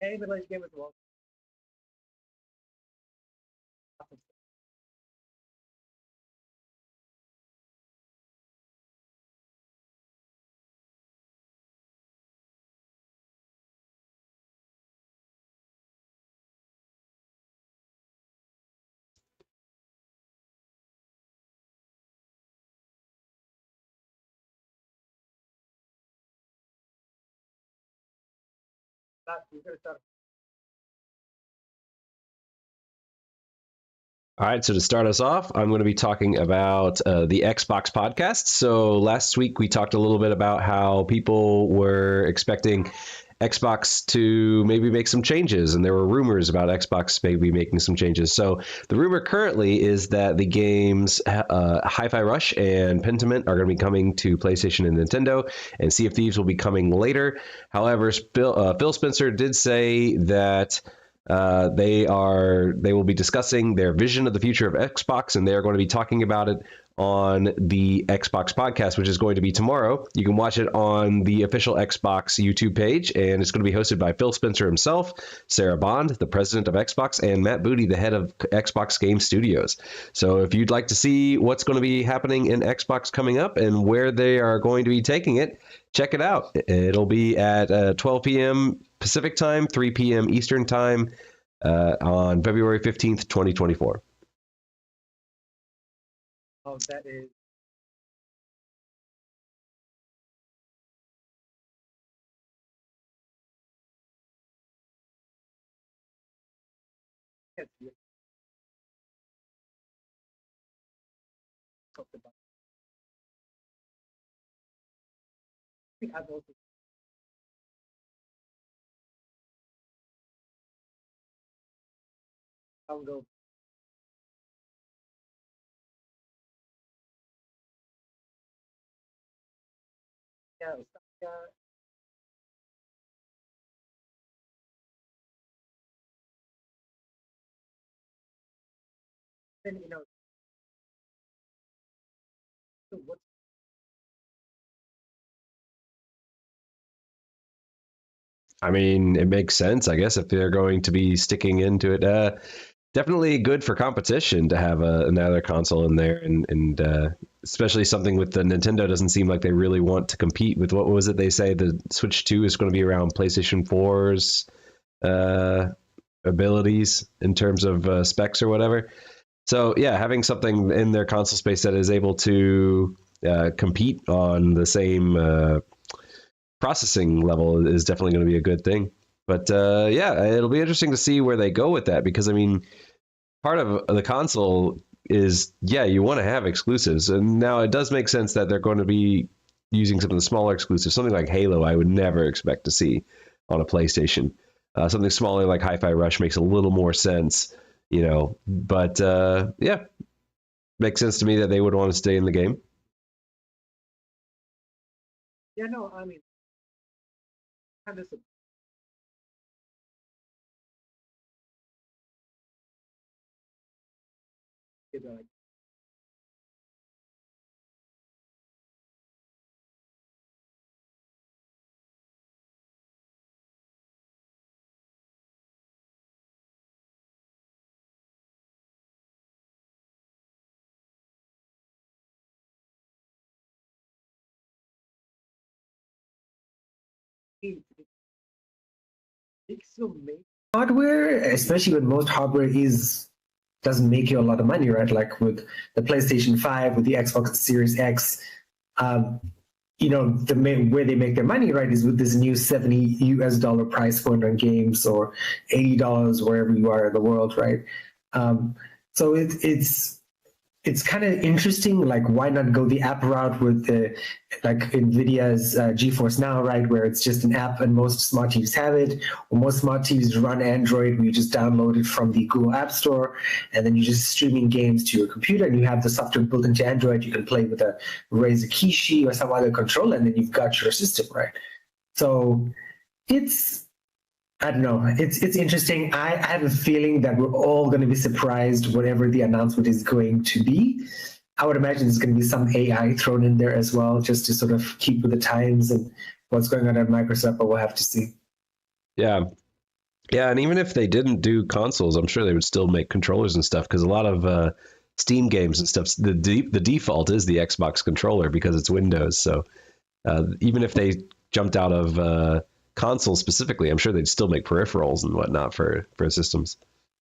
Hey, middle-aged gamers, welcome. You're gonna start. All right, so to start us off, I'm going to be talking about the Xbox podcast. So last week we talked a little bit about how people were expecting Xbox to maybe make some changes, and there were rumors about Xbox maybe making some changes. So the rumor currently is that the games Hi-Fi Rush and Pentiment are going to be coming to PlayStation and Nintendo, and Sea of Thieves will be coming later. However, Phil Spencer did say that they will be discussing their vision of the future of Xbox, and they are going to be talking about it on the Xbox podcast, which is going to be tomorrow. You can watch it on the official Xbox YouTube page, and it's going to be hosted by Phil Spencer himself, Sarah Bond, the president of Xbox, and Matt Booty, the head of Xbox Game Studios. So if you'd like to see what's going to be happening in Xbox coming up and where they are going to be taking it, check it out. It'll be at 12 p.m. Pacific time, 3 p.m. Eastern time on February 15th, 2024. Oh, that is. Yes, yes. Talked about. I think I've also. I'll go. Yeah, yeah. Then so what? I mean, it makes sense, I guess, if they're going to be sticking into it. Definitely good for competition to have another console in there, and especially something with the Nintendo doesn't seem like they really want to compete with, what was it they say, the Switch 2 is going to be around PlayStation 4's abilities in terms of specs or whatever. So yeah, having something in their console space that is able to compete on the same processing level is definitely going to be a good thing. But yeah, it'll be interesting to see where they go with that, because I mean, part of the console is, yeah, you want to have exclusives, and now it does make sense that they're going to be using some of the smaller exclusives. Something like Halo, I would never expect to see on a PlayStation. Something smaller like Hi-Fi Rush makes a little more sense, you know. But yeah, makes sense to me that they would want to stay in the game. Yeah, no, I mean, kind of. Like, it's so made. Hardware, especially when most hardware is doesn't make you a lot of money, right? Like with the PlayStation 5, with the Xbox Series X, um, where they make their money, right, is with this new $70 price point on games, or $80 wherever you are in the world, right? So it's kind of interesting. Like, why not go the app route with the like Nvidia's GeForce Now, right, where it's just an app and most smart TVs have it, or most smart TVs run Android, where you just download it from the Google App Store, and then you're just streaming games to your computer, and you have the software built into Android. You can play with a Razer Kishi or some other controller, and then you've got your system, right? So I don't know. It's interesting. I have a feeling that we're all going to be surprised whatever the announcement is going to be. I would imagine there's going to be some AI thrown in there as well, just to sort of keep with the times and what's going on at Microsoft, but we'll have to see. Yeah. Yeah, and even if they didn't do consoles, I'm sure they would still make controllers and stuff because a lot of Steam games and stuff, the default is the Xbox controller because it's Windows. So even if they jumped out of consoles specifically, I'm sure they'd still make peripherals and whatnot for systems.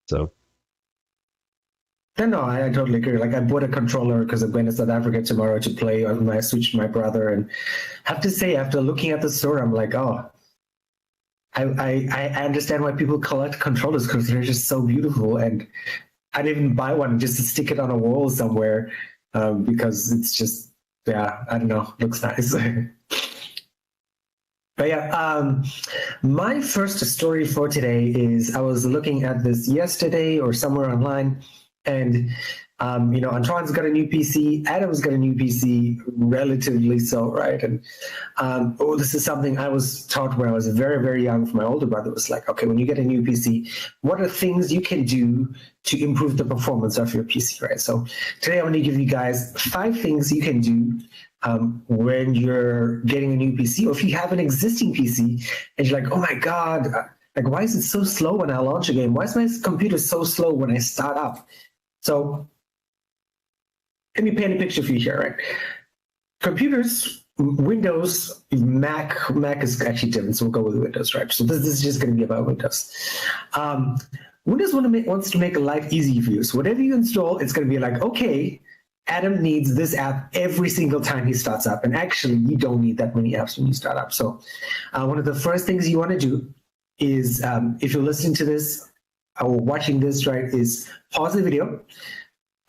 So. No, I totally agree. Like I bought a controller because I'm going to South Africa tomorrow to play on my Switch with my brother, and I have to say, after looking at the store, I'm like, oh, I understand why people collect controllers because they're just so beautiful, and I'd even buy one just to stick it on a wall somewhere because it's just, yeah, I don't know, looks nice. But yeah, my first story for today is I was looking at this yesterday or somewhere online. And, Antoine's got a new PC, Adam's got a new PC, relatively so, right? And, this is something I was taught when I was very, very young from my older brother. It was like, okay, when you get a new PC, what are things you can do to improve the performance of your PC, right? So today I'm going to give you guys 5 things you can do when you're getting a new PC, or if you have an existing PC and you're like, oh my God, like, why is it so slow when I launch a game? Why is my computer so slow when I start up? So let me paint a picture for you here, right? Computers, Windows, Mac is actually different, so we'll go with Windows, right? So this is just going to be about Windows. Windows wants to make life easy for you. So whatever you install, it's going to be like, okay, Adam needs this app every single time he starts up. And actually, you don't need that many apps when you start up. So one of the first things you want to do is, if you're listening to this, or watching this, right, is pause the video.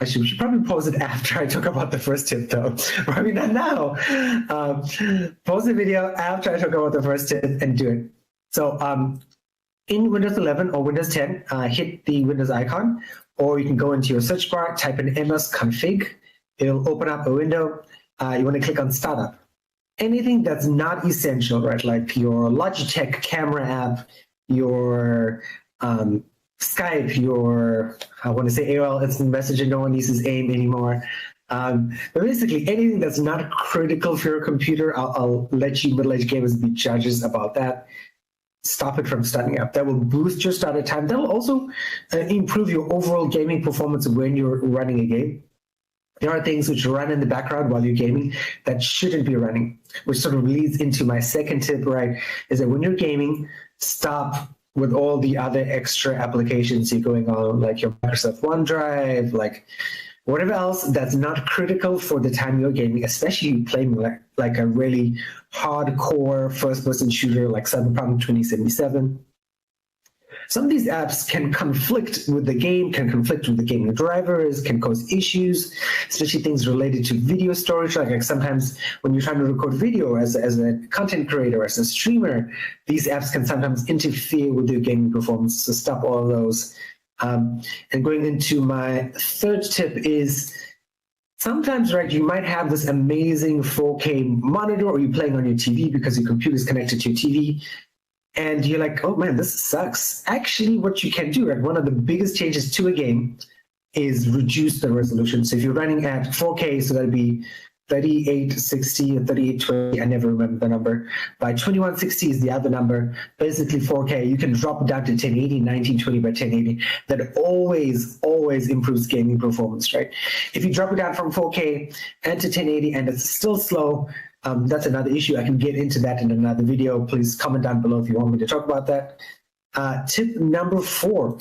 Actually, we should probably pause it after I talk about the first tip, though. Probably not now. Pause the video after I talk about the first tip and do it. So in Windows 11 or Windows 10, hit the Windows icon, or you can go into your search bar, type in msconfig. It'll open up a window. You want to click on Startup. Anything that's not essential, right, like your Logitech camera app, your Skype, your, I want to say AOL Instant Messenger, no one uses AIM anymore. But basically, anything that's not critical for your computer, I'll let you middle-aged gamers be judges about that. Stop it from starting up. That will boost your startup time. That will also improve your overall gaming performance when you're running a game. There are things which run in the background while you're gaming that shouldn't be running, which sort of leads into my second tip, right, is that when you're gaming, stop with all the other extra applications you're going on, like your Microsoft OneDrive, like whatever else that's not critical for the time you're gaming, especially playing like a really hardcore first-person shooter like Cyberpunk 2077. Some of these apps can conflict with the game, can conflict with the gaming drivers, can cause issues, especially things related to video storage. Like sometimes when you're trying to record video as a content creator, as a streamer, these apps can sometimes interfere with your gaming performance. So stop all of those. And going into my third tip is sometimes, right, you might have this amazing 4K monitor, or you're playing on your TV because your computer is connected to your TV. And you're like, oh man, this sucks. Actually, what you can do, right, one of the biggest changes to a game is reduce the resolution. So if you're running at 4K, so that'd be 3860 or 3820, I never remember the number. By 2160 is the other number, basically 4K. You can drop it down to 1080, 1920 by 1080. That always improves gaming performance, right? If you drop it down from 4K and to 1080 and it's still slow, that's another issue. I can get into that in another video. Please comment down below if you want me to talk about that. Tip number 4.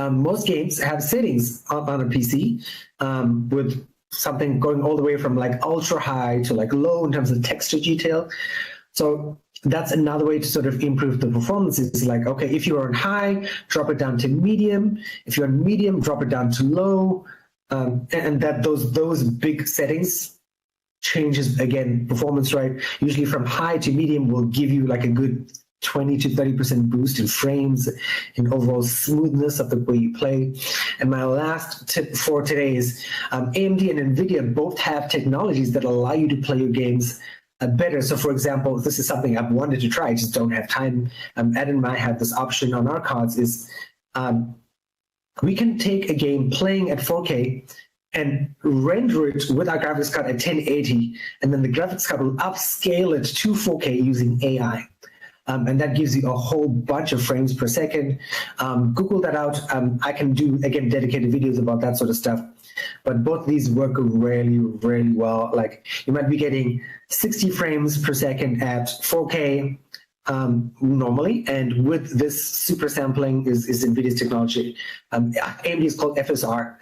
Most games have settings on a PC with something going all the way from like ultra high to like low in terms of texture detail. So that's another way to sort of improve the performance. It's like, okay, if you're on high, drop it down to medium. If you're on medium, drop it down to low. And that those big settings changes, again, performance, right? Usually from high to medium will give you like a good 20 to 30% boost in frames and overall smoothness of the way you play. And my last tip for today is AMD and NVIDIA both have technologies that allow you to play your games better. So for example, this is something I've wanted to try, I just don't have time. Ed and I have this option on our cards is we can take a game playing at 4K and render it with our graphics card at 1080, and then the graphics card will upscale it to 4K using AI. And that gives you a whole bunch of frames per second. Google that out. I can do, again, dedicated videos about that sort of stuff. But both these work really, really well. Like you might be getting 60 frames per second at 4K normally, and with this super sampling is NVIDIA's technology. AMD is called FSR.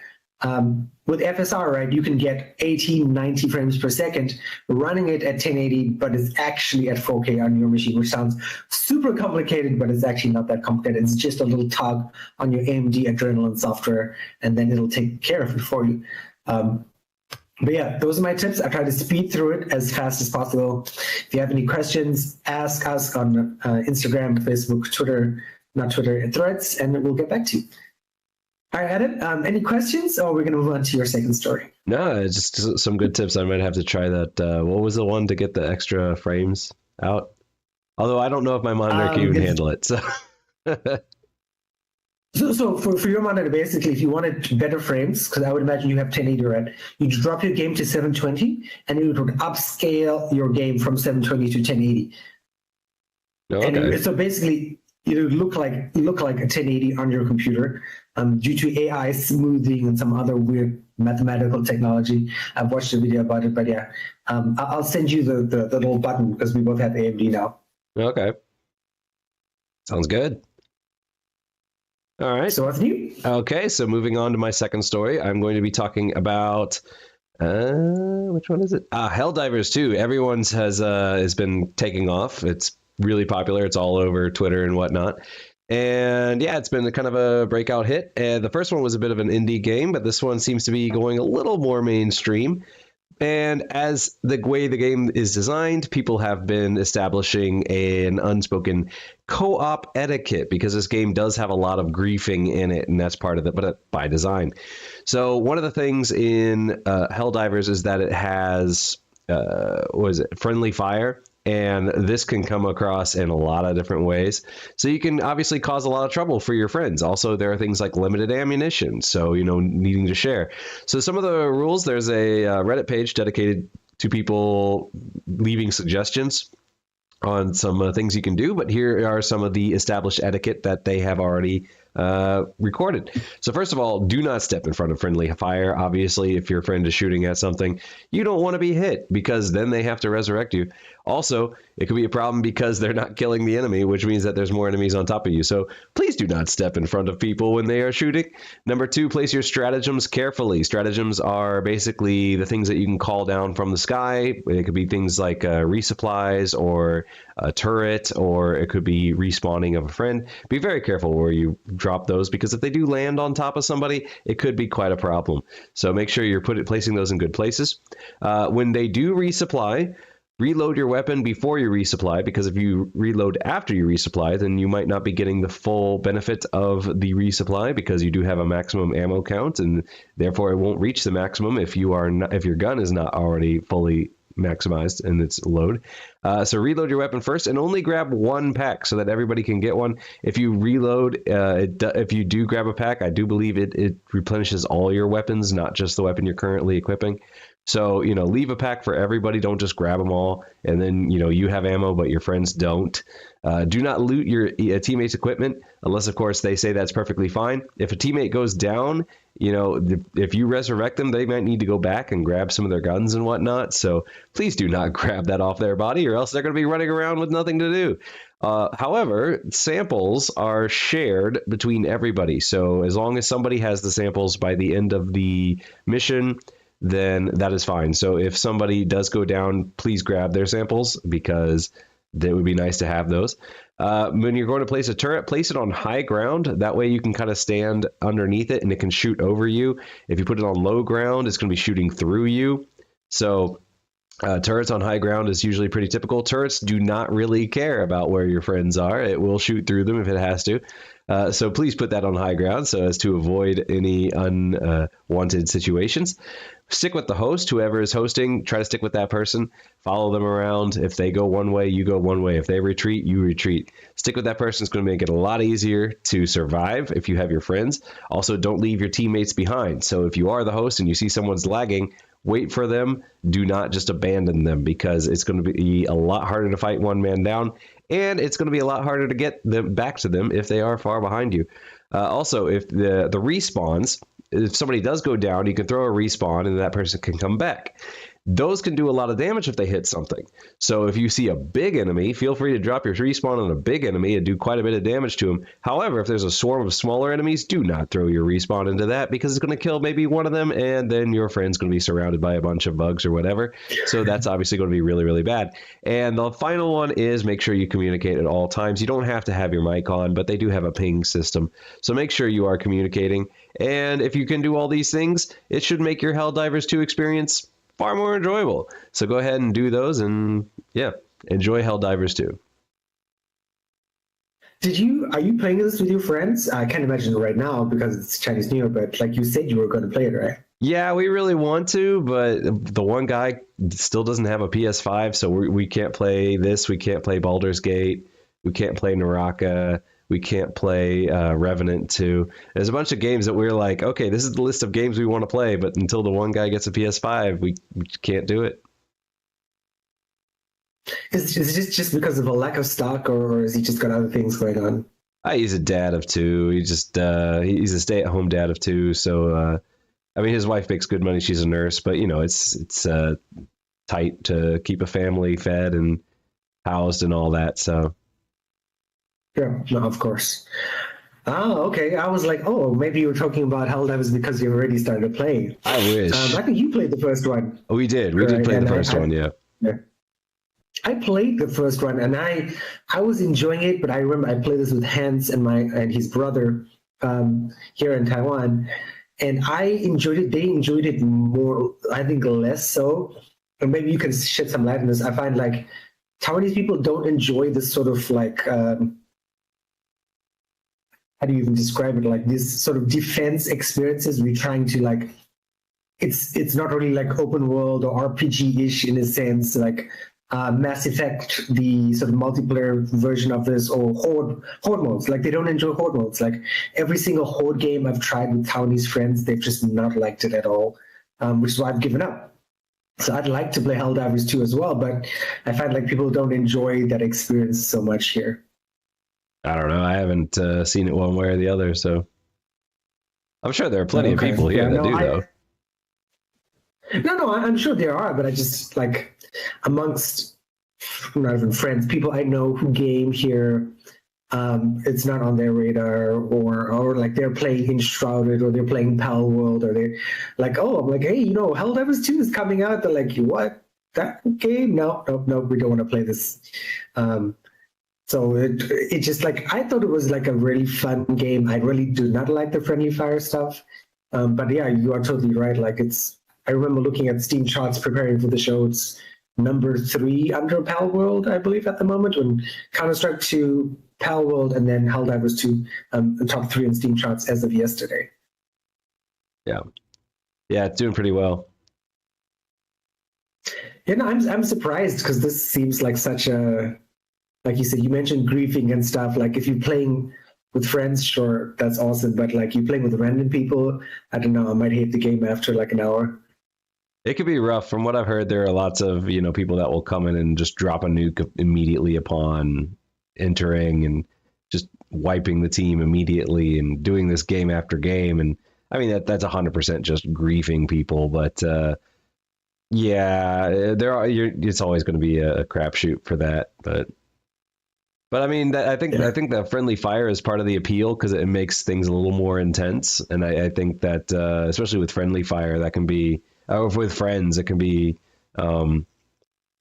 With FSR, right, you can get 80, 90 frames per second running it at 1080, but it's actually at 4K on your machine, which sounds super complicated, but it's actually not that complicated. It's just a little tug on your AMD Adrenalin software, and then it'll take care of it for you. But yeah, those are my tips. I try to speed through it as fast as possible. If you have any questions, ask us on Instagram, Facebook, Twitter, not Twitter, Threads, and we'll get back to you. All right, Adam, any questions, or we're going to move on to your second story? No, just some good tips. I might have to try that. What was the one to get the extra frames out? Although I don't know if my monitor can even handle it. So, so for your monitor, basically, if you wanted better frames, because I would imagine you have 1080, right? You drop your game to 720, and it would upscale your game from 720 to 1080. okay. And so basically, it would look like a 1080 on your computer. Due to AI smoothing and some other weird mathematical technology. I've watched a video about it, but yeah, I'll send you the little button because we both have AMD now. Okay. Sounds good. All right. So what's new? Okay, so moving on to my second story, I'm going to be talking about which one is it? Helldivers 2. Everyone's has been taking off. It's really popular. It's all over Twitter and whatnot. And yeah, it's been a kind of a breakout hit. And the first one was a bit of an indie game, but this one seems to be going a little more mainstream. And as the way the game is designed, people have been establishing an unspoken co-op etiquette because this game does have a lot of griefing in it, and that's part of it, but by design. So one of the things in Helldivers is that it has, friendly fire? And this can come across in a lot of different ways. So you can obviously cause a lot of trouble for your friends. Also, there are things like limited ammunition, so, needing to share. So some of the rules, there's a Reddit page dedicated to people leaving suggestions on some things you can do. But here are some of the established etiquette that they have already recorded. So first of all, do not step in front of friendly fire. Obviously, if your friend is shooting at something, you don't want to be hit because then they have to resurrect you. Also, it could be a problem because they're not killing the enemy, which means that there's more enemies on top of you. So please do not step in front of people when they are shooting. Number 2, place your stratagems carefully. Stratagems are basically the things that you can call down from the sky. It could be things like resupplies or a turret, or it could be respawning of a friend. Be very careful where you drop those, because if they do land on top of somebody, it could be quite a problem. So make sure you're placing those in good places. When they do resupply, reload your weapon before you resupply, because if you reload after you resupply, then you might not be getting the full benefit of the resupply, because you do have a maximum ammo count, and therefore it won't reach the maximum if your gun is not already fully maximized in its load. So reload your weapon first, and only grab one pack so that everybody can get one. If you reload, if you do grab a pack, I do believe it replenishes all your weapons, not just the weapon you're currently equipping. So, leave a pack for everybody. Don't just grab them all, and then, you have ammo, but your friends don't. Do not loot your teammate's equipment unless, of course, they say that's perfectly fine. If a teammate goes down, if you resurrect them, they might need to go back and grab some of their guns and whatnot. So please do not grab that off their body, or else they're going to be running around with nothing to do. However, samples are shared between everybody. So as long as somebody has the samples by the end of the mission, then that is fine. So if somebody does go down, please grab their samples, because it would be nice to have those. When you're going to place a turret, place it on high ground. That way you can kind of stand underneath it and it can shoot over you. If you put it on low ground, it's going to be shooting through you. So turrets on high ground is usually pretty typical. Turrets do not really care about where your friends are. It will shoot through them if it has to. So please put that on high ground so as to avoid any unwanted situations. Stick with the host, whoever is hosting. Try to stick with that person. Follow them around. If they go one way, you go one way. If they retreat, you retreat. Stick with that person. It's going to make it a lot easier to survive if you have your friends. Also, don't leave your teammates behind. So if you are the host and you see someone's lagging, wait for them. Do not just abandon them, because it's going to be a lot harder to fight one man down. and it's going to be a lot harder to get them back to them if they are far behind you. Also, if the respawns, if somebody does go down, you can throw a respawn and that person can come back. Those can do a lot of damage if they hit something. So if you see a big enemy, feel free to drop your respawn on a big enemy and do quite a bit of damage to them. However, if there's a swarm of smaller enemies, do not throw your respawn into that, because it's going to kill maybe one of them, and then your friend's going to be surrounded by a bunch of bugs or whatever. So that's obviously going to be really, really bad. And the final one is make sure you communicate at all times. You don't have to have your mic on, but they do have a ping system. So make sure you are communicating. And if you can do all these things, it should make your Helldivers 2 experience far more enjoyable. So go ahead and do those, and yeah, enjoy Helldivers 2. Are you playing this with your friends? I can't imagine right now because it's Chinese New Year, but like you said, you were going to play it, right? Yeah, we really want to, but the one guy still doesn't have a PS5, so we can't play this. We can't play Baldur's Gate. We can't play Naraka. We can't play Revenant 2. There's a bunch of games that we're like, okay, this is the list of games we want to play, but until the one guy gets a PS5, we can't do it. Is it just because of a lack of stock, or has he just got other things going on? He's a dad of 2. He's a stay-at-home dad of 2. So, I mean, his wife makes good money. She's a nurse, but, you know, it's tight to keep a family fed and housed and all that, so... Yeah, no, of course. Oh, okay. I was like, oh, maybe you were talking about Helldivers because you already started playing. I wish. I think you played the first one. We did. We did play the first one, yeah. I played the first one, and I was enjoying it, but I remember I played this with Hans and his brother here in Taiwan, and I enjoyed it. They enjoyed it more, I think, less so. And maybe you can shed some light on this. I find like Taiwanese people don't enjoy this sort of like... how do you even describe it? Like this sort of defense experiences. We're trying to like, it's not really like open world or RPG-ish in a sense, like Mass Effect, the sort of multiplayer version of this, or horde modes. Like they don't enjoy horde modes. Like every single horde game I've tried with Taiwanese friends, they've just not liked it at all, which is why I've given up. So I'd like to play Helldivers 2 as well, but I find like people don't enjoy that experience so much here. I don't know. I haven't seen it one way or the other, so I'm sure there are plenty of people here that do, though. No, I'm sure there are, but I just like amongst not even friends, people I know who game here, it's not on their radar, or like they're playing Enshrouded, or they're playing Pal World, or they're like, oh, I'm like, hey, you know, Helldivers 2 is coming out. They're like, what? That game? No, we don't want to play this. So it just like, I thought it was like a really fun game. I really do not like the friendly fire stuff. But yeah, you are totally right. Like I remember looking at Steam charts preparing for the show. It's number 3 under Pal World, I believe, at the moment, when Counter-Strike 2, Pal World, and then Helldivers 2, top 3 in Steam charts as of yesterday. Yeah, it's doing pretty well. Yeah, no, I'm surprised, because this seems like such a, like you said, you mentioned griefing and stuff. Like if you're playing with friends, sure, that's awesome. But like you playing with random people, I don't know, I might hate the game after like an hour. It could be rough. From what I've heard, there are lots of, you know, people that will come in and just drop a nuke immediately upon entering, and just wiping the team immediately, and doing this game after game. And I mean, that's 100% just griefing people. But yeah, it's always going to be a crapshoot for that. But I mean, I think that friendly fire is part of the appeal, because it makes things a little more intense. And I think that especially with friendly fire, that can be, or with friends, it can be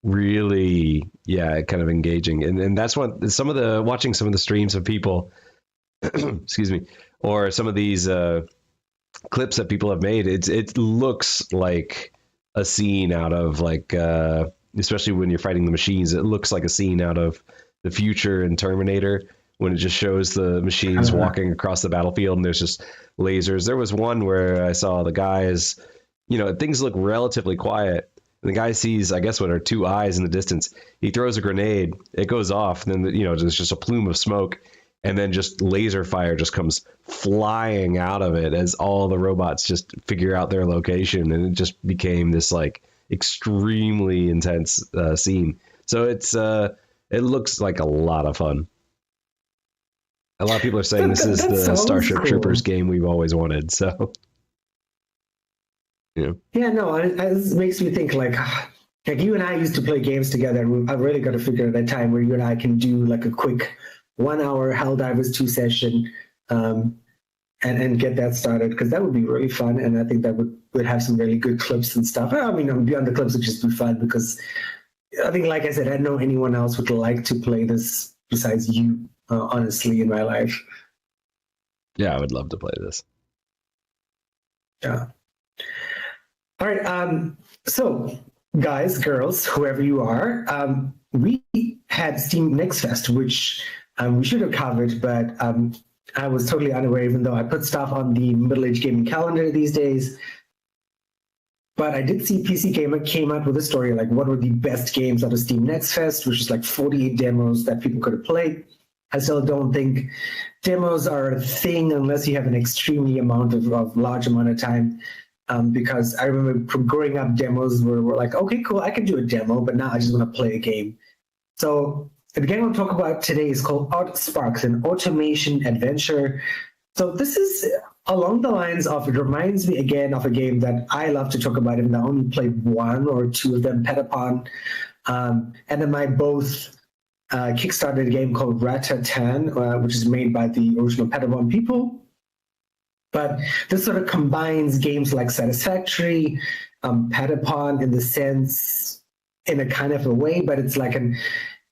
really, kind of engaging. And that's what watching some of the streams of people, excuse me, or some of these clips that people have made, it looks like a scene out of like, especially when you're fighting the machines, it looks like a scene out of the future in Terminator, when it just shows the machines walking across the battlefield and there's just lasers. There was one where I saw the guys, you know, things look relatively quiet, and the guy sees, I guess, what are 2 eyes in the distance. He throws a grenade, it goes off, and then, you know, there's just a plume of smoke, and then just laser fire just comes flying out of it as all the robots just figure out their location, and it just became this like extremely intense scene. So it's It looks like a lot of fun. A lot of people are saying this is That the sounds Starship cool. Troopers game we've always wanted. So, yeah. Yeah, no, it makes me think like you and I used to play games together. And I've really got to figure out a time where you and I can do like a quick 1 hour Helldivers 2 session, and get that started, because that would be really fun. And I think that would have some really good clips and stuff. I mean, beyond the clips, would just be fun, because I think, like I said, I don't know anyone else would like to play this besides you, honestly, in my life. Yeah, I would love to play this. Yeah. All right. So, guys, girls, whoever you are, we had Steam Next Fest, which we should have covered, but I was totally unaware, even though I put stuff on the Middle Age Gaming calendar these days. But I did see PC Gamer came out with a story like what were the best games out of Steam Next Fest, which is like 48 demos that people could have played. I still don't think demos are a thing unless you have an extremely large amount of time. Because I remember from growing up, demos were like, okay, cool, I can do a demo, but now I just want to play a game. So the game we'll talk about today is called Sparks, an automation adventure. So this is along the lines of, it reminds me again of a game that I love to talk about, even though I only played 1 or 2 of them, Petapon. And then my both kickstarted a game called Ratatan, which is made by the original Petapon people. But this sort of combines games like Satisfactory, Patapon in the sense, in a kind of a way, but it's like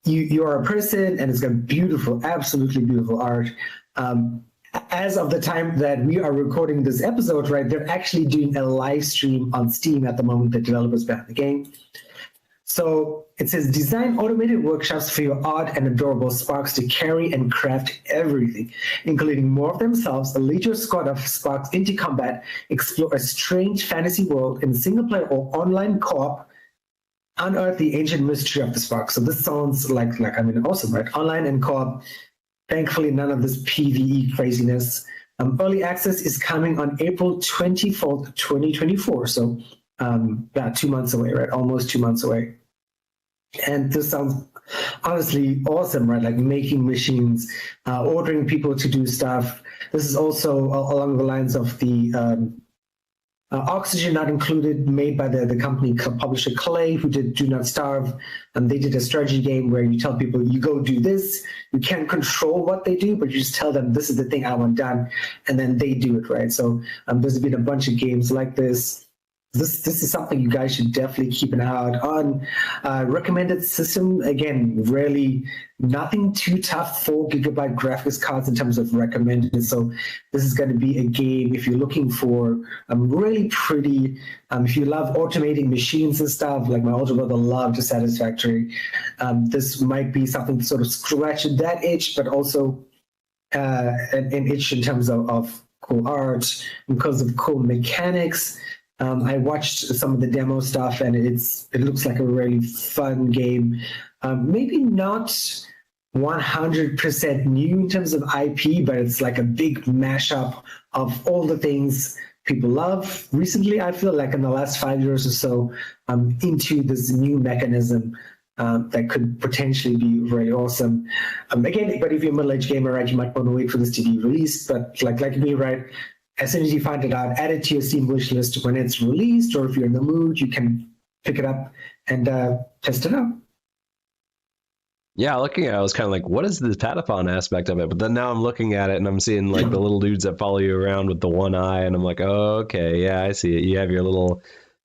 you are a person and it's got beautiful, absolutely beautiful art. As of the time that we are recording this episode, right, they're actually doing a live stream on Steam at the moment, the developers behind the game. So it says, design automated workshops for your odd and adorable Sparks to carry and craft everything, including more of themselves, a lead your squad of Sparks into combat, explore a strange fantasy world in single player or online co-op, unearth the ancient mystery of the Sparks. So this sounds like awesome, right? Online and co-op. Thankfully, none of this PvE craziness. Early access is coming on April 24th, 2024. So 2 months away, right? Almost 2 months away. And this sounds honestly awesome, right? Like making machines, ordering people to do stuff. This is also along the lines of the Oxygen Not Included, made by the company publisher Clay, who did Do Not Starve. And they did a strategy game where you tell people, you go do this. You can't control what they do, but you just tell them, this is the thing I want done. And then they do it, right? So there's been a bunch of games like this. This is something you guys should definitely keep an eye out on. Recommended system, again, really nothing too tough, 4 GB graphics cards in terms of recommended. So this is going to be a game, if you're looking for really pretty, if you love automating machines and stuff, like my older brother loved Satisfactory, this might be something to sort of scratch that itch, but also an itch in terms of cool art, because of cool mechanics. I watched some of the demo stuff, and it looks like a really fun game. Maybe not 100% new in terms of IP, but it's like a big mashup of all the things people love. Recently, I feel like in the last 5 years or so, I'm into this new mechanism that could potentially be very awesome. Again, but if you're a middle-aged gamer, right, you might want to wait for this to be released. But like me, right, as soon as you find it out, add it to your Steam wish list when it's released, or if you're in the mood, you can pick it up and test it out. Yeah, looking at it, I was kind of like, what is the Patapon aspect of it? But then now I'm looking at it and I'm seeing like the little dudes that follow you around with the one eye, and I'm like, oh, okay, yeah, I see it. You have your little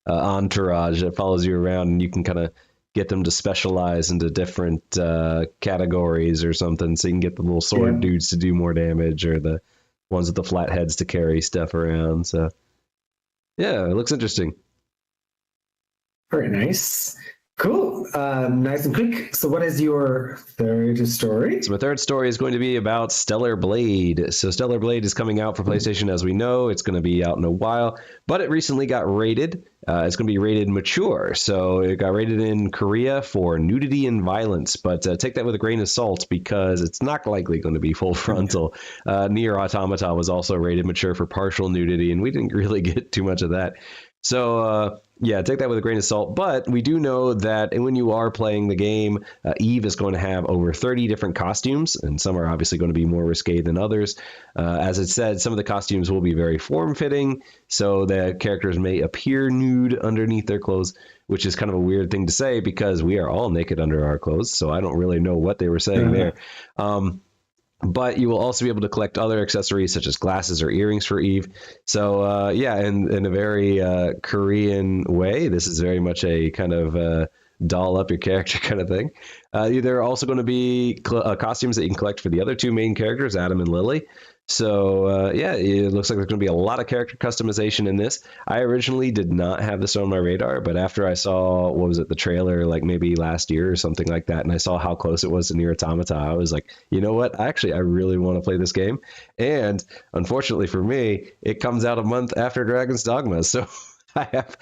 entourage that follows you around, and you can kind of get them to specialize into different categories or something, so you can get the little sword dudes to do more damage, or the ones with the flat heads to carry stuff around. So yeah, it looks interesting. Very nice. Cool. Nice and quick. So what is your third story? So my third story is going to be about Stellar Blade. So Stellar Blade is coming out for PlayStation, as we know. It's going to be out in a while, but it recently got rated. It's going to be rated mature. So it got rated in Korea for nudity and violence, but take that with a grain of salt, because it's not likely going to be full frontal. Nier Automata was also rated mature for partial nudity, and we didn't really get too much of that. So, yeah, take that with a grain of salt. But we do know that when you are playing the game, Eve is going to have over 30 different costumes, and some are obviously going to be more risque than others. As it said, some of the costumes will be very form-fitting, so the characters may appear nude underneath their clothes, which is kind of a weird thing to say because we are all naked under our clothes, so I don't really know what they were saying there. But you will also be able to collect other accessories such as glasses or earrings for Eve. So yeah, in a very Korean way, this is very much a kind of doll up your character kind of thing. There are also going to be costumes that you can collect for the other two main characters, Adam and Lily. So yeah, it looks like there's going to be a lot of character customization in this. I originally did not have this on my radar, but after I saw, what was it, the trailer, like maybe last year or something like that, and I saw how close it was to Nier Automata, I was like, you know what? Actually, I really want to play this game. And unfortunately for me, it comes out a month after Dragon's Dogma. So I have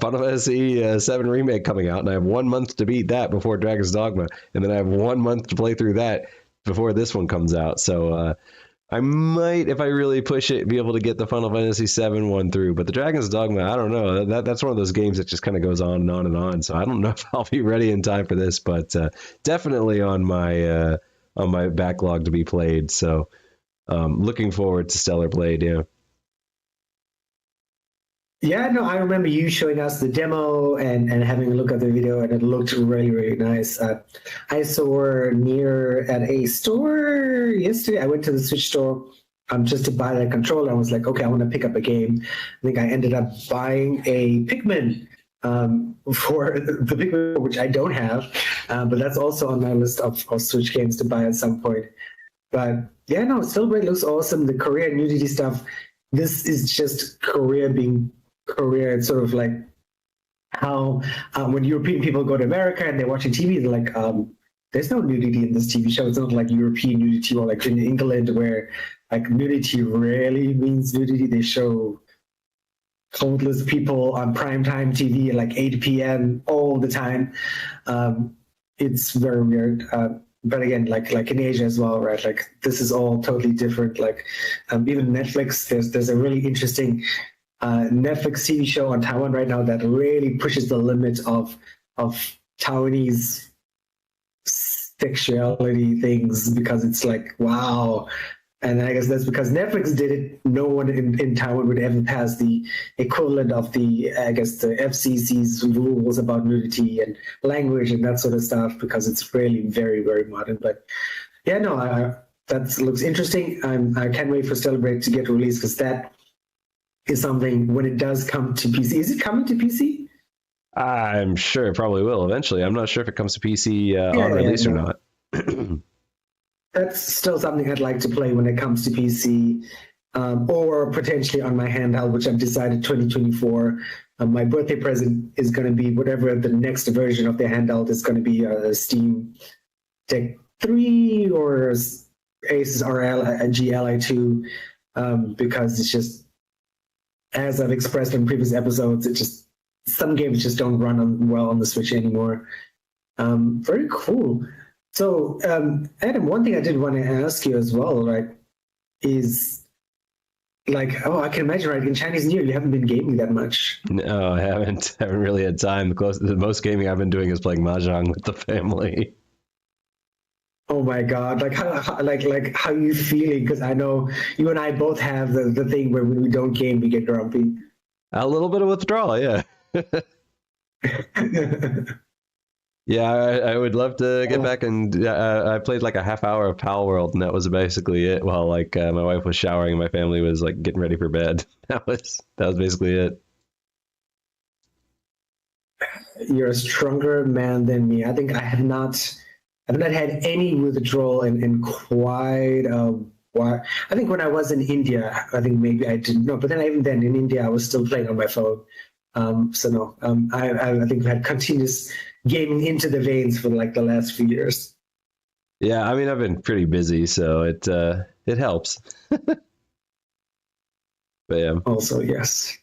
Final Fantasy VII Remake coming out, and I have 1 month to beat that before Dragon's Dogma, and then I have 1 month to play through that before this one comes out. So I might, if I really push it, be able to get the Final Fantasy VII one through. But the Dragon's Dogma, I don't know. That's one of those games that just kind of goes on and on and on. So I don't know if I'll be ready in time for this, but definitely on my backlog to be played. So looking forward to Stellar Blade. Yeah. Yeah, no, I remember you showing us the demo and having a look at the video, and it looked really, really nice. I saw Nier at a store yesterday. I went to the Switch store just to buy that controller. I was like, okay, I want to pick up a game. I think I ended up buying a Pikmin for the Pikmin, which I don't have, but that's also on my list of Switch games to buy at some point. But yeah, no, Celebrate looks awesome. The Korea nudity stuff, this is just Korea being Korea. It's sort of like how when European people go to America and they're watching TV, they're like, there's no nudity in this TV show. It's not like European nudity or like in England where like nudity really means nudity. They show countless people on primetime TV at like 8 p.m. all the time. It's very weird. But again, like in Asia as well, right? Like this is all totally different. Like even Netflix, there's a really interesting Netflix TV show on Taiwan right now that really pushes the limit of Taiwanese sexuality things, because it's like, wow. And I guess that's because Netflix did it. No one in Taiwan would ever pass the equivalent of the FCC's rules about nudity and language and that sort of stuff, because it's really very, very modern. But yeah, no, that looks interesting. I can't wait for Celebrate to get released, because that is something when it does come to PC. Is it coming to PC? I'm sure it probably will eventually. I'm not sure if it comes to PC on release or not. That's still something I'd like to play when it comes to PC, or potentially on my handheld, which I've decided 2024. My birthday present is going to be whatever the next version of the handheld is going to be, a Steam Deck 3 or Asus RL GLI2, because it's just, as I've expressed in previous episodes, it just, some games just don't run well on the Switch anymore. Very cool. So, Adam, one thing I did want to ask you as well, right, is like, I can imagine, right, in Chinese New Year, you haven't been gaming that much. No, I haven't. I haven't really had time. The most gaming I've been doing is playing Mahjong with the family. Oh my God! Like how you feeling? Because I know you and I both have the thing where when we don't game, we get grumpy. A little bit of withdrawal, yeah. Yeah, I would love to get back, and I played like a half hour of Pal World, and that was basically it. While like my wife was showering and my family was like getting ready for bed. That was basically it. You're a stronger man than me. I think I've not had any withdrawal in quite a while. I think when I was in India, I think maybe I didn't know. But then even then in India, I was still playing on my phone. So no, I think we had continuous gaming into the veins for like the last few years. Yeah, I mean, I've been pretty busy, so it helps. But yeah. Also, yes.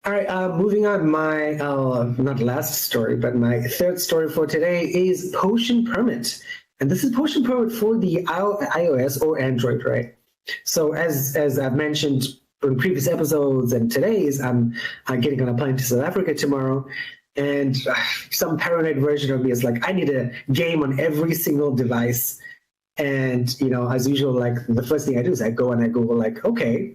All right, moving on. My not last story, but my third story for today is Potion Permit, and this is Potion Permit for the iOS or Android, right? So as I've mentioned, in previous episodes and today's, I'm getting on a plane to South Africa tomorrow. And some paranoid version of me is like, I need a game on every single device. And, as usual, like the first thing I do is I go and I Google like, okay,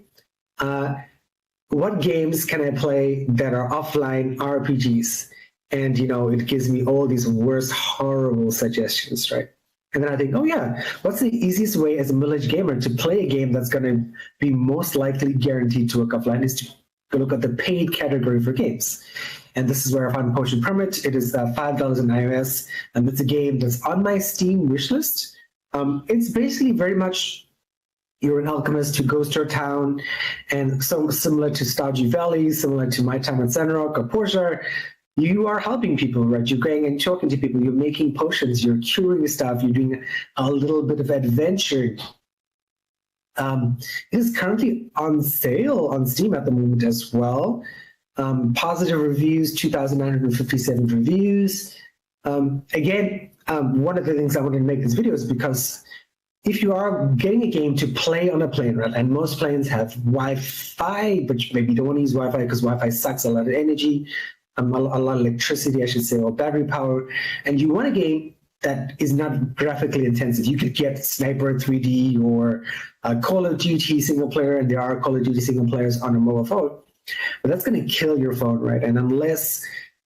what games can I play that are offline RPGs? And, it gives me all these worst, horrible suggestions, right? And then I think, oh yeah, what's the easiest way as a middle-aged gamer to play a game that's going to be most likely guaranteed to work offline is to go look at the paid category for games. And this is where I found Potion Permit. It is $5 on iOS, and it's a game that's on my Steam wishlist. It's basically very much you're an alchemist who goes to a town, and so similar to Stardew Valley, similar to My Time at Sandrock or Portia, you are helping people, right? You're going and talking to people, you're making potions, you're curing stuff, you're doing a little bit of adventure. It is currently on sale on Steam at the moment as well. Positive reviews, 2,957 reviews. Again, one of the things I wanted to make this video is because if you are getting a game to play on a plane, right, and most planes have Wi-Fi, but maybe you don't want to use Wi-Fi because Wi-Fi sucks a lot of energy, a lot of electricity, I should say, or battery power, and you want a game that is not graphically intensive. You could get Sniper 3D or Call of Duty single player, and there are Call of Duty single players on a mobile phone, but that's going to kill your phone, right? And unless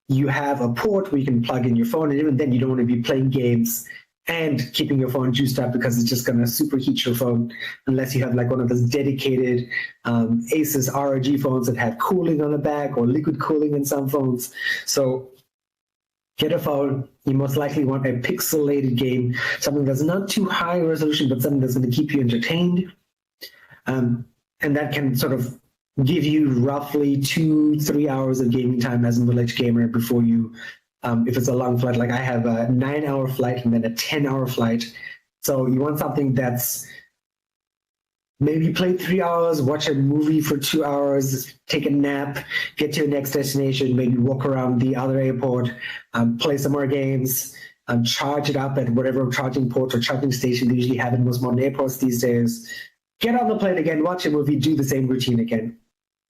you have a port where you can plug in your phone, and even then you don't want to be playing games and keeping your phone juiced up because it's just going to superheat your phone unless you have like one of those dedicated Asus ROG phones that have cooling on the back or liquid cooling in some phones. So get a phone. You most likely want a pixelated game, something that's not too high resolution, but something that's going to keep you entertained. And that can sort of give you roughly 2-3 hours of gaming time as a middle-aged gamer before you, if it's a long flight, like I have a 9-hour flight and then a 10-hour flight. So you want something that's maybe play 3 hours, watch a movie for 2 hours, take a nap, get to your next destination, maybe walk around the other airport, play some more games, charge it up at whatever charging port or charging station they usually have in most modern airports these days. Get on the plane again, watch a movie, do the same routine again.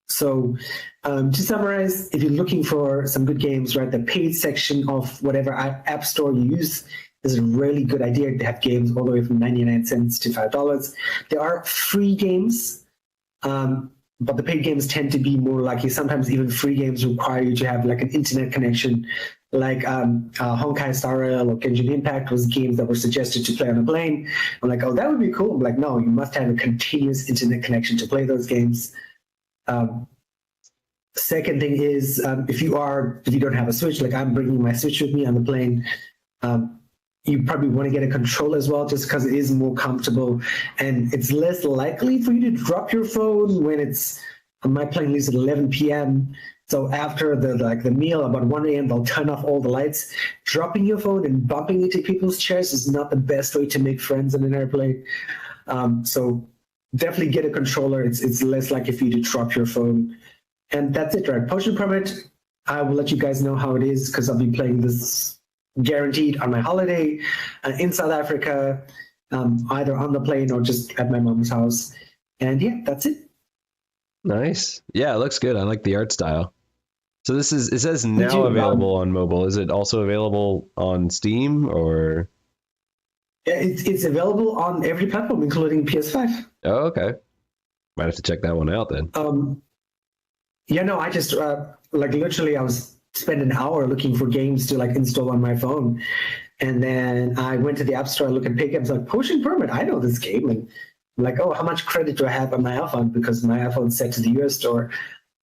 So to summarize, if you're looking for some good games, right, the paid section of whatever app store you use is a really good idea to have games all the way from 99 cents to $5. There are free games, but the paid games tend to be more likely. Sometimes even free games require you to have like an internet connection, like Honkai Star Rail or Genshin Impact was games that were suggested to play on a plane. I'm like, oh, that would be cool. I'm like, no, you must have a continuous internet connection to play those games. Second thing is, if you don't have a Switch, like I'm bringing my Switch with me on the plane, you probably want to get a controller as well, just because it is more comfortable and it's less likely for you to drop your phone when it's. My plane leaves at 11 p.m. So after the meal, about 1 a.m., they'll turn off all the lights. Dropping your phone and bumping into people's chairs is not the best way to make friends in an airplane. So definitely get a controller. It's less likely for you to drop your phone. And that's it, right? Potion Permit, I will let you guys know how it is because I'll be playing this guaranteed on my holiday in South Africa, either on the plane or just at my mom's house. And yeah, that's it. Nice. Yeah, it looks good. I like the art style. So it says now available on mobile. Is it also available on Steam or? Yeah, it's available on every platform, including PS5. Oh, okay. Might have to check that one out then. Yeah, no, I just literally I was spending an hour looking for games to like install on my phone, and then I went to the App Store, I looked at paid games, like Potion Permit. I know this game, and I'm like, oh, how much credit do I have on my iPhone because my iPhone's set to the US store,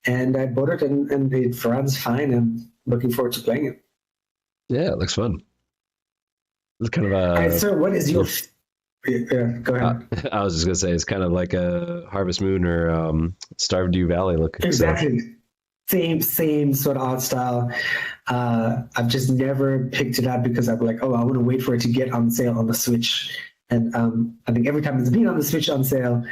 and I bought it, and it runs fine. I'm looking forward to playing it. Yeah, it looks fun. It's kind of a. All right, sir, what is your? Yeah, go ahead. I was just gonna say it's kind of like a Harvest Moon or Stardew Valley look. Exactly. Same sort of art style. I've just never picked it up because I'm like, oh, I want to wait for it to get on sale on the Switch. And I think every time it's been on the Switch on sale,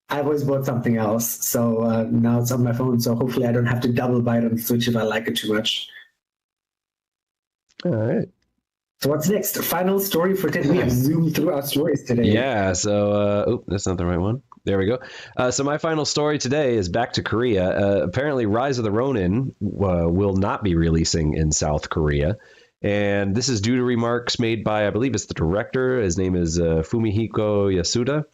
I've always bought something else. So now it's on my phone. So hopefully I don't have to double buy it on the Switch if I like it too much. All right. So what's next? Final story for today. We have zoomed through our stories today. Yeah. So, that's not the right one. There we go. So my final story today is back to Korea. Apparently, Rise of the Ronin will not be releasing in South Korea. And this is due to remarks made by, I believe it's the director. His name is Fumihiko Yasuda.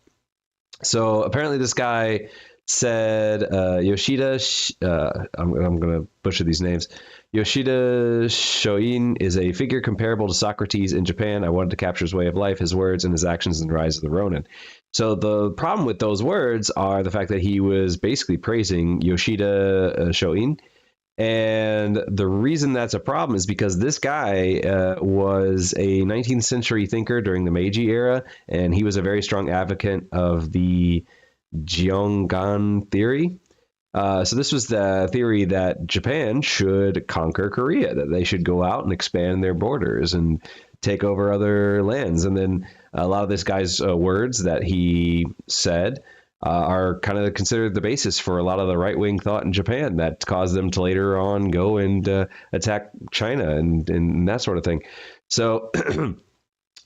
So apparently this guy said Yoshida, I'm going to butcher these names. Yoshida Shoin is a figure comparable to Socrates in Japan. I wanted to capture his way of life, his words, and his actions in Rise of the Ronin. So the problem with those words are the fact that he was basically praising Yoshida Shoin. And the reason that's a problem is because this guy was a 19th century thinker during the Meiji era, and he was a very strong advocate of the Jeongan theory. So this was the theory that Japan should conquer Korea, that they should go out and expand their borders and take over other lands. And then a lot of this guy's words that he said are kind of considered the basis for a lot of the right-wing thought in Japan that caused them to later on go and attack China and that sort of thing. So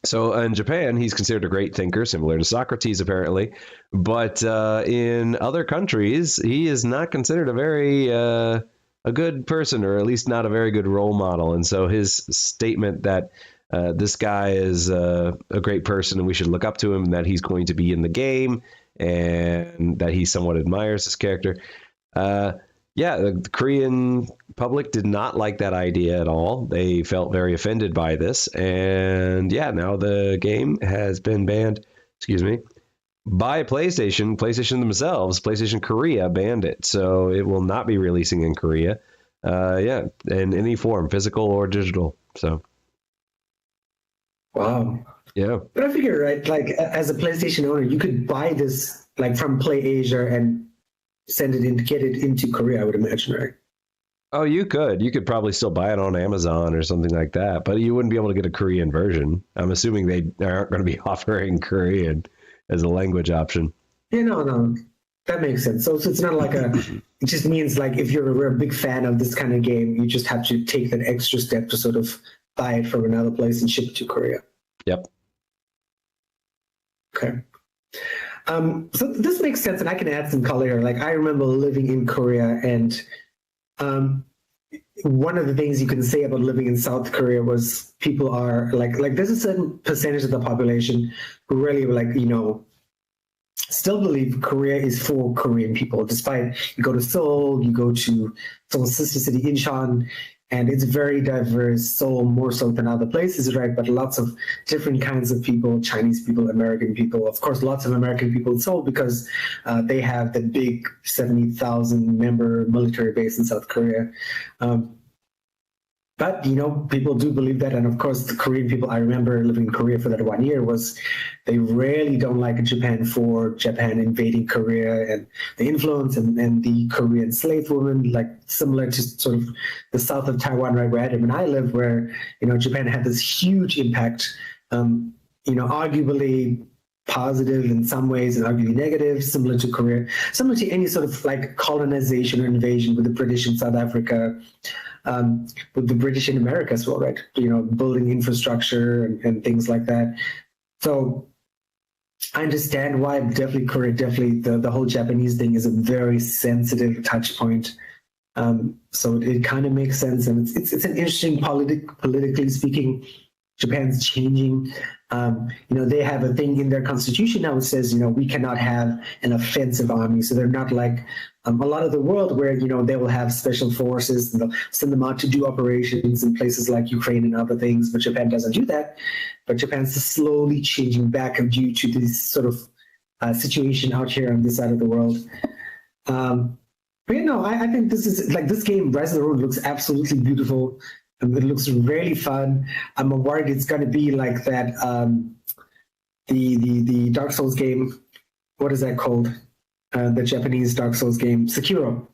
so in Japan, he's considered a great thinker, similar to Socrates, apparently. But in other countries, he is not considered a very a good person, or at least not a very good role model. And so his statement that this guy is a great person and we should look up to him, and that he's going to be in the game, and that he somewhat admires this character. The Korean public did not like that idea at all. They felt very offended by this. And now the game has been banned, by PlayStation. PlayStation themselves, PlayStation Korea banned it. So it will not be releasing in Korea. In any form, physical or digital. So. Wow. Yeah. But I figure, right, like as a PlayStation owner, you could buy this like from PlayAsia and send it in, get it into Korea, I would imagine, right? Oh, you could probably still buy it on Amazon or something like that, but you wouldn't be able to get a Korean version. I'm assuming they aren't going to be offering Korean as a language option. Yeah, no, that makes sense. So it's not like it just means like if you're a big fan of this kind of game, you just have to take that extra step to sort of buy it from another place and ship it to Korea. Yep. Okay. So this makes sense, and I can add some color here. Like I remember living in Korea, and one of the things you can say about living in South Korea was people are like there's a certain percentage of the population who really still believe Korea is for Korean people. Despite you go to Seoul, you go to Seoul's sister city Incheon, and it's very diverse, Seoul more so than other places, right? But lots of different kinds of people, Chinese people, American people, of course, lots of American people in Seoul because they have the big 70,000 member military base in South Korea. But, people do believe that. And of course, the Korean people, I remember living in Korea for that 1 year, was they really don't like Japan for Japan invading Korea and the influence and the Korean slave woman, like similar to sort of the south of Taiwan, right, where Adam and I live, where, Japan had this huge impact, arguably positive in some ways and arguably negative, similar to Korea, similar to any sort of like colonization or invasion with the British in South Africa, with the British in America as well, right? Building infrastructure and things like that. So I understand why definitely Korea, the whole Japanese thing is a very sensitive touch point. So it kind of makes sense. And it's an interesting politically speaking, Japan's changing. They have a thing in their constitution now that says, we cannot have an offensive army. So they're not like a lot of the world where, they will have special forces and they'll send them out to do operations in places like Ukraine and other things. But Japan doesn't do that. But Japan's slowly changing back due to this sort of situation out here on this side of the world. But I think this is like this game, Rise of the Ronin, looks absolutely beautiful. It looks really fun. I'm worried it's going to be like that, the Dark Souls game. What is that called? The Japanese Dark Souls game, Sekiro.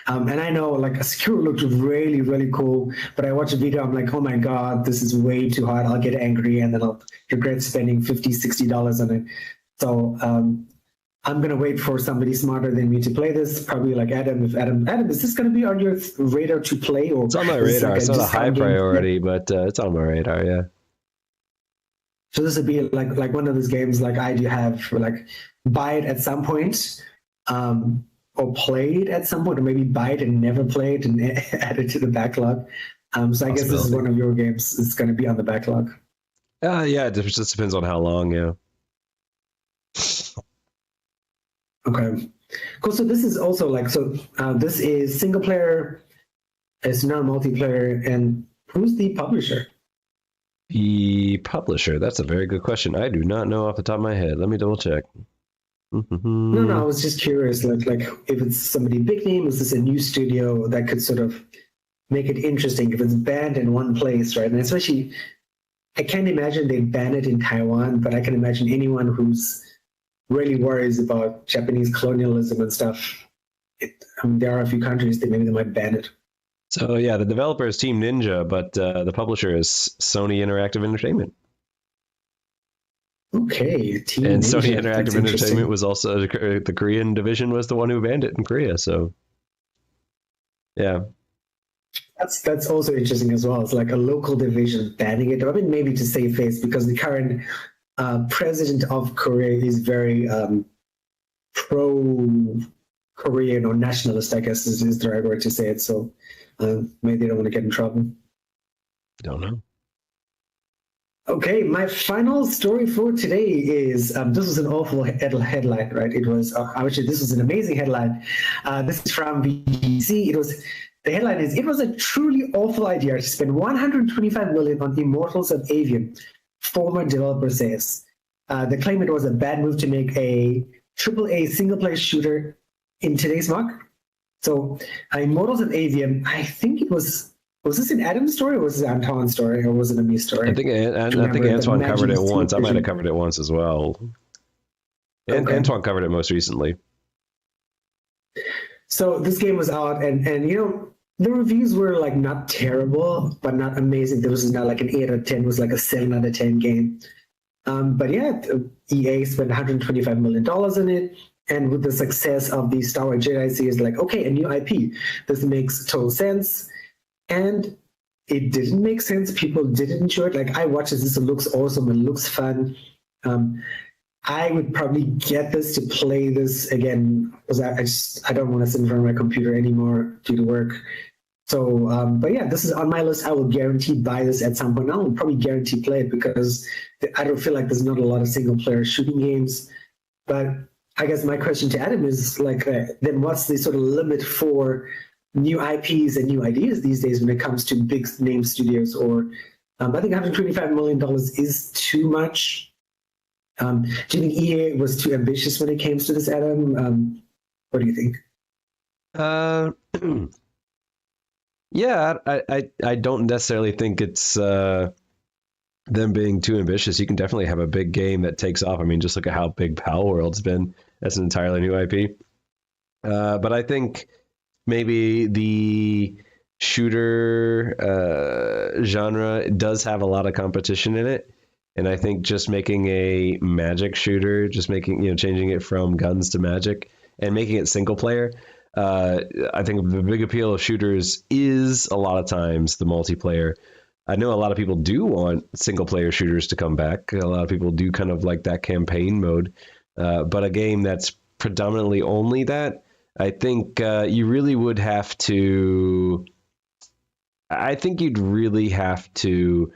And I know like Sekiro looked really, really cool, but I watched a video, I'm like, oh my God, this is way too hard. I'll get angry and then I'll regret spending $50, $60 on it. So I'm going to wait for somebody smarter than me to play this, probably like Adam. Adam, is this going to be on your radar to play? Or it's on my radar. It's not a high priority, but it's on my radar, yeah. So this would be like one of those games like I do have, like buy it at some point, or play it at some point, or maybe buy it and never play it and add it to the backlog. So I guess this is one of your games. It's going to be on the backlog. Yeah, it just depends on how long. Yeah. Okay, cool. So this is also like, this is single player. It's not multiplayer. And who's the publisher? The publisher. That's a very good question. I do not know off the top of my head. Let me double check. No, I was just curious. Like if it's somebody big name, is this a new studio that could sort of make it interesting if it's banned in one place, right? And especially, I can't imagine they ban it in Taiwan, but I can imagine anyone who's really worries about Japanese colonialism and stuff. There are a few countries that maybe they might ban it. So yeah, the developer is Team Ninja, but the publisher is Sony Interactive Entertainment. Okay, Team and Ninja. Sony Interactive Entertainment was also the Korean division was the one who banned it in Korea. So yeah, that's also interesting as well. It's like a local division banning it. I mean, maybe to save face because the current president of Korea is very pro-Korean or nationalist, I guess is the right word to say it. So maybe they don't want to get in trouble. Don't know. Okay, my final story for today is this was an awful headline, right? It was actually this was an amazing headline. This is from BBC. The headline is: "It was a truly awful idea to spend 125 million on Immortals of Avium," former developer says. The claim it was a bad move to make a AAA single-player shooter in today's market. So, Immortals of Avium, I think it was. Was this an Adam's story or was it Antoine's story or was it a me story? I think Antoine covered it once. I might have covered it once as well. And okay. Antoine covered it most recently. So this game was out and you know, the reviews were like not terrible, but not amazing. There was not like an 8 out of 10, it was like a 7 out of 10 game. But yeah, EA spent $125 million in it. And with the success of the Star Wars Jedi series, like, okay, a new IP. This makes total sense. And it didn't make sense. People didn't enjoy it. Like, I watched this. This looks awesome. It looks fun. I would probably get this to play this again because I don't want to sit in front of my computer anymore due to work. So, but yeah, this is on my list. I will guarantee buy this at some point. I will probably guarantee play it because I don't feel like there's not a lot of single player shooting games. But I guess my question to Adam is like, then what's the sort of limit for new IPs and new ideas these days when it comes to big name studios? Or I think $125 million is too much. Do you think EA was too ambitious when it came to this, Adam? What do you think? Yeah, I don't necessarily think it's them being too ambitious. You can definitely have a big game that takes off. I mean, just look at how big Pal World's been. That's an entirely new IP. But I think maybe the shooter genre does have a lot of competition in it. And I think just making a magic shooter, just making, changing it from guns to magic and making it single player, I think the big appeal of shooters is a lot of times the multiplayer. I know a lot of people do want single player shooters to come back. A lot of people do kind of like that campaign mode. But a game that's predominantly only that, I think you really would have to, I think you'd really have to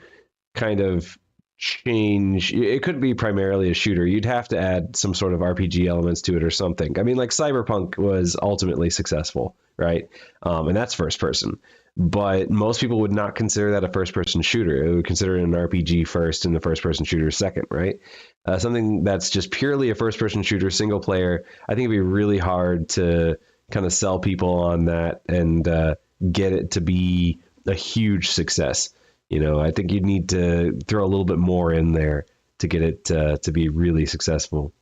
kind of change. It could be primarily a shooter. You'd have to add some sort of RPG elements to it or something. I mean, like Cyberpunk was ultimately successful, right? And that's first person. But most people would not consider that a first-person shooter. They would consider it an RPG first and the first-person shooter second, right? Something that's just purely a first-person shooter, single player, I think it'd be really hard to kind of sell people on that and get it to be a huge success. I think you'd need to throw a little bit more in there to get it to be really successful.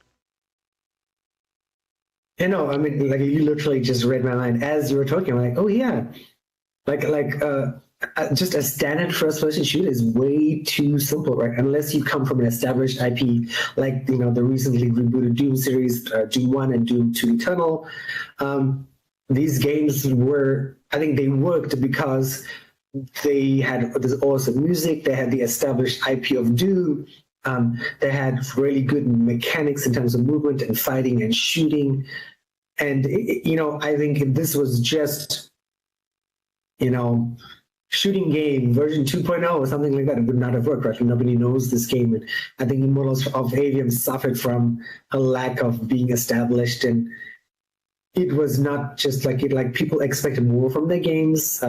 I mean, like you literally just read my mind as you were talking. I'm like, oh yeah. Just a standard first-person shooter is way too simple, right? Unless you come from an established IP, like the recently rebooted Doom series, Doom 1 and Doom 2 Eternal. These games I think they worked because they had this awesome music. They had the established IP of Doom, They had really good mechanics in terms of movement and fighting and shooting. And, I think if this was just, shooting game version 2.0 or something like that, it would not have worked, right? Nobody knows this game. And I think Immortals of Avium suffered from a lack of being established. And it was not just like people expected more from their games,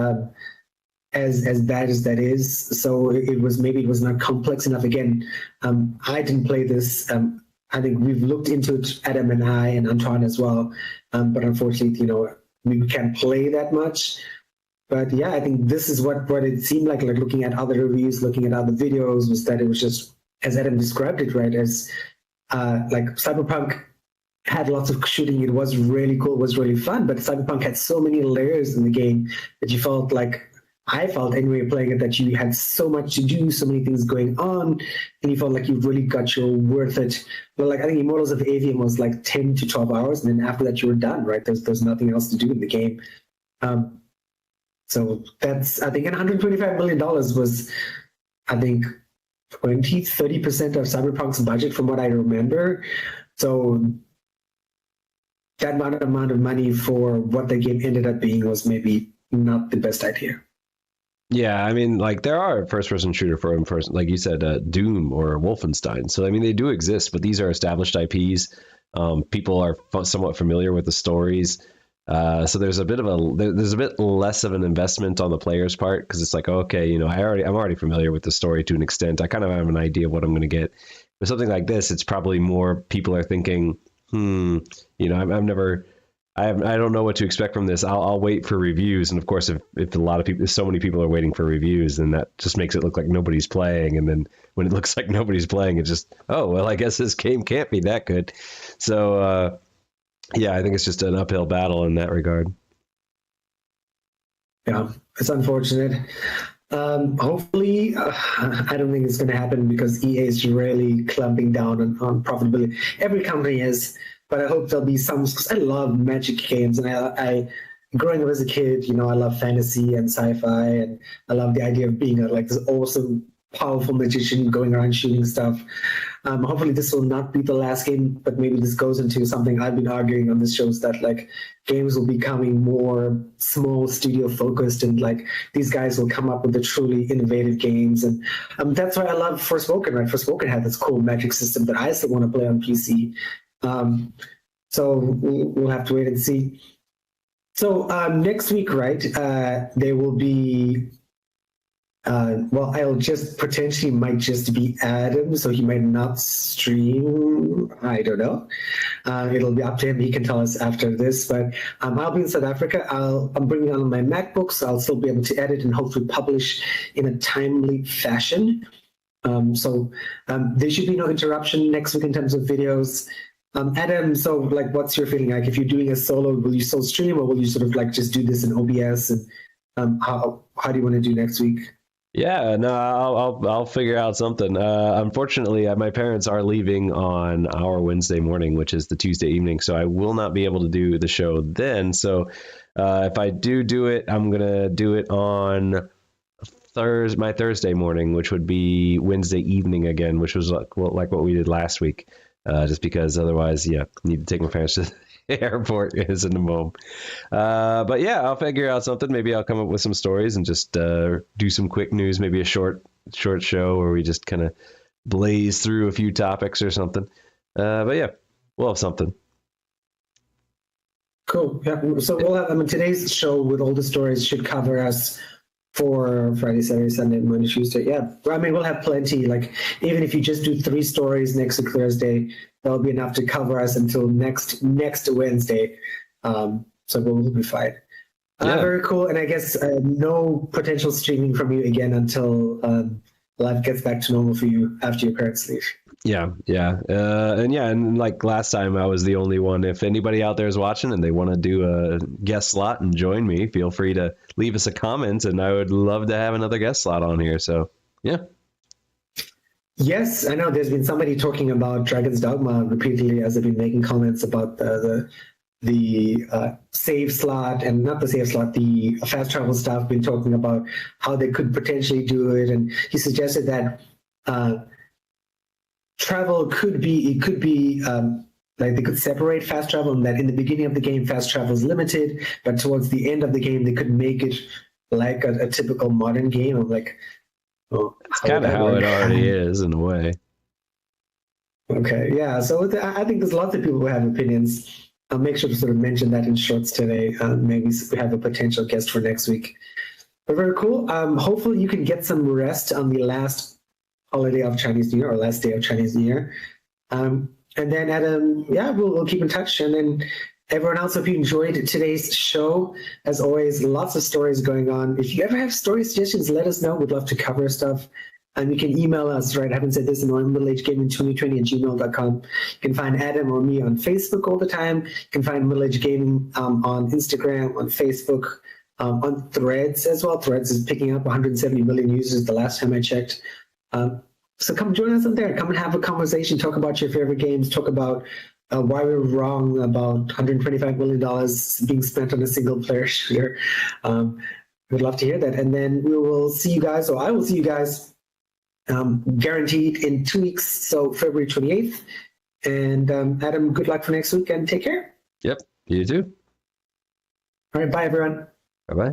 as bad as that is. So it was not complex enough. Again, I didn't play this. I think we've looked into it, Adam and I and Antoine as well. But unfortunately, we can't play that much. But yeah, I think this is what it seemed like looking at other reviews, looking at other videos, was that it was just, as Adam described it, right, as like Cyberpunk had lots of shooting. It was really cool, it was really fun, but Cyberpunk had so many layers in the game that you felt like, I felt anyway playing it, that you had so much to do, so many things going on, and you felt like you really got your worth it. But like I think Immortals of Avium was like 10 to 12 hours, and then after that you were done, right? There's nothing else to do in the game. So that's, I think, $125 million was, I think, 30% of Cyberpunk's budget from what I remember. So that amount of money for what the game ended up being was maybe not the best idea. Yeah, I mean, like there are first-person shooter for first, like you said, Doom or Wolfenstein. So I mean, they do exist, but these are established IPs. People are somewhat familiar with the stories. So there's a bit less of an investment on the player's part, because it's like, okay, I'm already familiar with the story to an extent. I kind of have an idea of what I'm going to get. With something like this, it's probably more people are thinking, I don't know what to expect from this. I'll wait for reviews. And of course, if so many people are waiting for reviews, then that just makes it look like nobody's playing. And then when it looks like nobody's playing, it's just, oh, well, I guess this game can't be that good. So, yeah, I think it's just an uphill battle in that regard. Yeah, it's unfortunate. Hopefully, I don't think it's going to happen, because EA is really clamping down on profitability. Every company is, but I hope there'll be some. I love Magic games, and I growing up as a kid, I love fantasy and sci-fi, and I love the idea of being this awesome, powerful magician going around shooting stuff. Hopefully this will not be the last game, but maybe this goes into something I've been arguing on this show, is that games will be becoming more small studio focused, and these guys will come up with the truly innovative games. And that's why I love Forspoken, right? Forspoken had this cool magic system that I still want to play on PC. So we'll have to wait and see. So next week, right, there will be I'll just potentially might just be Adam, so he might not stream. I don't know. It'll be up to him. He can tell us after this. But I'll be in South Africa. I'm bringing on my MacBook, so I'll still be able to edit and hopefully publish in a timely fashion. So there should be no interruption next week in terms of videos. Adam, so what's your feeling like? If you're doing a solo, will you still stream, or will you sort of just do this in OBS? And how do you want to do next week? Yeah, no, I'll figure out something. Unfortunately, my parents are leaving on our Wednesday morning, which is the Tuesday evening, so I will not be able to do the show then. So if I do it, I'm gonna do it on my Thursday morning, which would be Wednesday evening again, which was like what we did last week. Just because otherwise, yeah, need to take my parents to the airport is in the moment. But yeah, I'll figure out something. Maybe I'll come up with some stories and just do some quick news, maybe a short show where we just kind of blaze through a few topics or something. But yeah, we'll have something. Cool. Yeah. So we'll have, today's show with all the stories should cover us for Friday, Saturday, Sunday, Monday, Tuesday. Yeah. We'll have plenty. Even if you just do 3 stories next week, Thursday, that'll be enough to cover us until next Wednesday. So we'll be fine. Yeah. Very cool. And I guess no potential streaming from you again until life gets back to normal for you after your parents leave. Yeah. And like last time, I was the only one. If anybody out there is watching and they want to do a guest slot and join me, feel free to leave us a comment, and I would love to have another guest slot on here. So, yeah. Yes, I know there's been somebody talking about Dragon's Dogma repeatedly as they've been making comments about the save slot, and not the save slot, the fast travel stuff, been talking about how they could potentially do it. And he suggested that travel could be, it could be like they could separate fast travel, and that in the beginning of the game, fast travel is limited, but towards the end of the game, they could make it like a typical modern game of like, oh, It's kind of how it already is in a way. Okay, yeah. So I think there's lots of people who have opinions. I'll make sure to sort of mention that in shorts today. Maybe we have a potential guest for next week. But very cool. Hopefully you can get some rest on the last holiday of Chinese New Year or last day of Chinese New Year. And then Adam, yeah, we'll keep in touch. And then everyone else, if you enjoyed today's show, as always, lots of stories going on. If you ever have story suggestions, let us know. We'd love to cover stuff. And you can email us, right? I haven't said this in middleagegaming2020@gmail.com. You can find Adam or me on Facebook all the time. You can find Middle Age Gaming on Instagram, on Facebook, on Threads as well. Threads is picking up 170 million users the last time I checked. So come join us on there. Come and have a conversation. Talk about your favorite games. Talk about why we're wrong about $125 million being spent on a single player shooter. We'd love to hear that. And then we will see you guys, or I will see you guys guaranteed in 2 weeks, so February 28th. And Adam, good luck for next week and take care. Yep, you too. All right, bye everyone. Bye-bye.